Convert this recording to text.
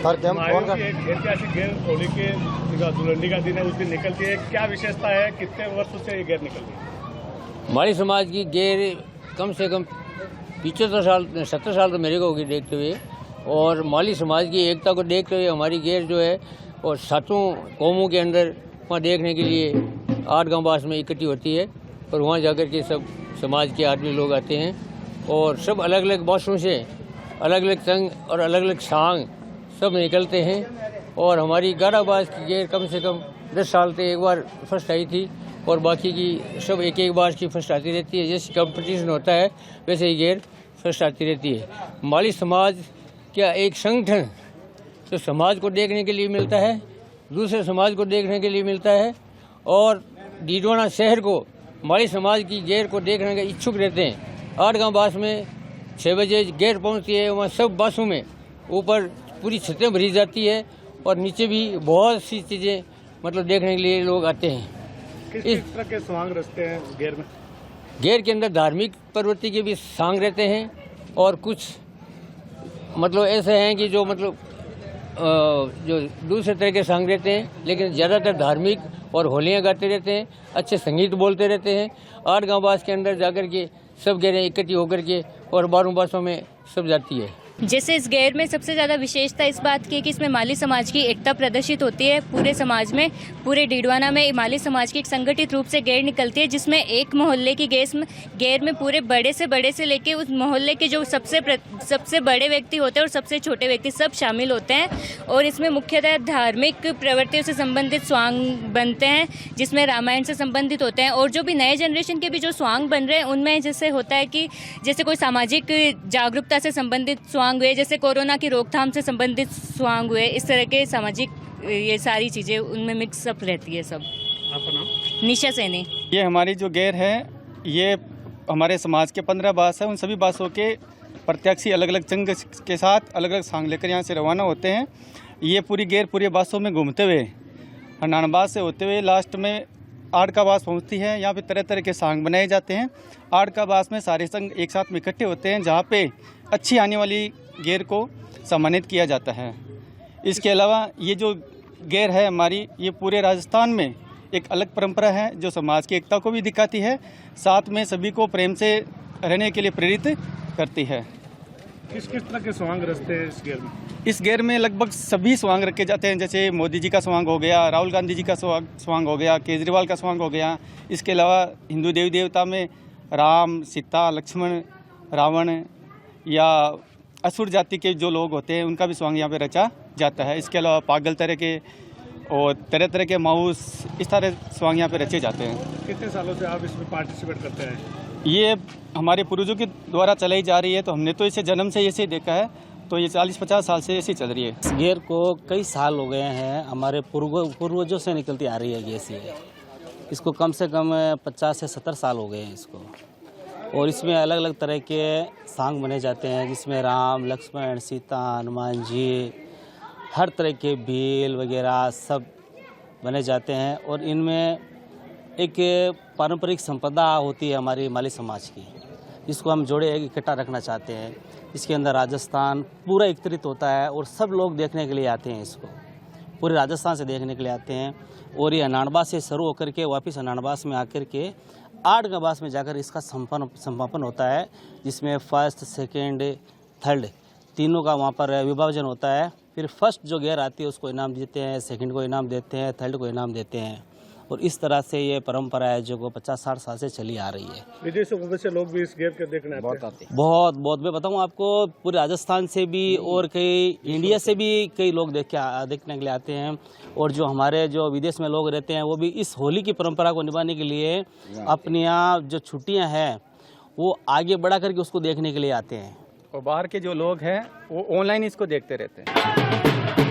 Sir क्या कौन का ऐतिहासिक गेर होली के दुल्हनी का दिन है, उस दिन निकलती है, क्या विशेषता है, कितने वर्षों से ये गेर निकल रही है? हमारी समाज की गेर कम से कम 70 साल तो मेरे को होगी देखते हुए। और माली समाज की एकता को देखते हुए हमारी गेर जो है और 7 कौमों के अंदर वहाँ देखने के लिए 8 गाँव बास में इकट्ठी होती है और वहाँ जाकर के सब समाज के आदमी लोग आते हैं और सब अलग अलग बासों से अलग अलग संग और अलग अलग सांग सब निकलते हैं। और हमारी 11 बास की गेर कम से कम 10 साल से एक बार फर्स्ट आई थी और बाकी की सब एक एक बार की फर्स्ट आती रहती है। जैसे कंपटीशन होता है वैसे ही गेर फर्स्ट आती रहती है। माली समाज क्या एक संगठन तो समाज को देखने के लिए मिलता है, दूसरे समाज को देखने के लिए मिलता है और डीडवाना शहर को माली समाज की गेर को देखने के इच्छुक रहते हैं। 8 गाँव बास में 6 बजे गेर पहुंचती है, वहाँ सब बासों में ऊपर पूरी छतें भरी जाती है और नीचे भी बहुत सी चीज़ें मतलब देखने के लिए लोग आते हैं। किस तरह के स्वांग रचते हैं गेर में? गेर के अंदर धार्मिक प्रवृत्ति के भी सांग रहते हैं और कुछ मतलब ऐसे हैं कि जो मतलब जो दूसरे तरह के सांग रहते हैं, लेकिन ज़्यादातर धार्मिक और होलियाँ गाते रहते हैं, अच्छे संगीत बोलते रहते हैं। 8 गाँव बास के अंदर जाकर के सब गेरें इकट्ठी होकर के और 12 बासों में सब जाती है। जैसे इस गेर में सबसे ज़्यादा विशेषता इस बात की है कि इसमें माली समाज की एकता प्रदर्शित होती है। पूरे समाज में, पूरे डीडवाना में माली समाज की एक संगठित रूप से गेर निकलती है, जिसमें एक मोहल्ले की गेर में पूरे बड़े से लेके उस मोहल्ले के जो सबसे बड़े व्यक्ति होते हैं और सबसे छोटे व्यक्ति सब शामिल होते हैं। और इसमें मुख्यतः धार्मिक प्रवृत्तियों से संबंधित स्वांग बनते हैं, जिसमें रामायण से संबंधित होते हैं। और जो भी नए जनरेशन के भी जो स्वांग बन रहे हैं उनमें जैसे होता है कि जैसे कोई सामाजिक जागरूकता से संबंधित स्वांग हुए, जैसे कोरोना की रोकथाम से संबंधित स्वांग हुए, इस तरह के सामाजिक ये सारी चीज़ें उनमें मिक्स अप रहती है सब। आपका नाम? निशा सैनी। ये हमारी जो गेर है ये हमारे समाज के 15 बास है, उन सभी बासों के प्रत्याशी अलग अलग चंग के साथ अलग अलग सांग लेकर यहाँ से रवाना होते हैं। ये पूरी गेर पूरे बासों में घूमते हुए हनानबास से होते हुए लास्ट में 8 का बास पहुँचती है। यहाँ पे तरह तरह के सांग बनाए जाते हैं। 8 का बास में सारे संघ एक साथ में इकट्ठे होते हैं, जहाँ पे अच्छी आने वाली गेर को सम्मानित किया जाता है। इसके अलावा ये जो गेर है हमारी, ये पूरे राजस्थान में एक अलग परंपरा है जो समाज की एकता को भी दिखाती है, साथ में सभी को प्रेम से रहने के लिए प्रेरित करती है। किस तरह के स्वांग रचते हैं इस गेर में? इस गेर में लगभग सभी स्वांग रखे जाते हैं, जैसे मोदी जी का स्वांग हो गया, राहुल गांधी जी का स्वांग हो गया, केजरीवाल का स्वांग हो गया। इसके अलावा हिंदू देवी देवता में राम, सीता, लक्ष्मण, रावण या असुर जाति के जो लोग होते हैं उनका भी स्वांग यहाँ पे रचा जाता है। इसके अलावा पागल तरह के और तरह तरह के माउस, इस तरह स्वांग यहाँ पे रचे जाते हैं। कितने सालों से आप इसमें पार्टिसिपेट करते हैं? ये हमारे पूर्वजों के द्वारा चलाई जा रही है, तो हमने तो इसे जन्म से ऐसे ही देखा है, तो ये 40-50 साल से ऐसी चल रही है। इस गेर को कई साल हो गए हैं, हमारे पूर्वजों से निकलती आ रही है गेर से। इसको कम से कम 50 से 70 साल हो गए हैं इसको। और इसमें अलग अलग तरह के सांग बने जाते हैं, जिसमें राम, लक्ष्मण, सीता, हनुमान जी, हर तरह के भील वगैरह सब बने जाते हैं। और इनमें एक पारंपरिक संपदा होती है हमारी माली समाज की, जिसको हम जोड़े इकट्ठा रखना चाहते हैं। इसके अंदर राजस्थान पूरा एकत्रित होता है और सब लोग देखने के लिए आते हैं, इसको पूरे राजस्थान से देखने के लिए आते हैं। और ये हनानबास से शुरू होकर के वापस हनानबास में आकर के 8 गाँव बास में जाकर इसका समापन होता है, जिसमें फर्स्ट, सेकेंड, थर्ड तीनों का वहाँ पर विभाजन होता है। फिर फर्स्ट जो गेर आती है उसको इनाम देते हैं, सेकंड को इनाम देते हैं, थर्ड को इनाम देते हैं। और इस तरह से ये परंपरा है जो 50-60 साल से चली आ रही है। विदेशों से लोग भी इस गेर के देखने आते हैं। बहुत मैं बताऊं आपको, पूरे राजस्थान से भी और कई इंडिया से भी कई लोग देखने के लिए आते हैं। और जो हमारे जो विदेश में लोग रहते हैं वो भी इस होली की परंपरा को निभाने के लिए अपनी यहाँ जो छुट्टियाँ हैं वो आगे बढ़ा करके उसको देखने के लिए आते हैं। और बाहर के जो लोग हैं वो ऑनलाइन इसको देखते रहते हैं।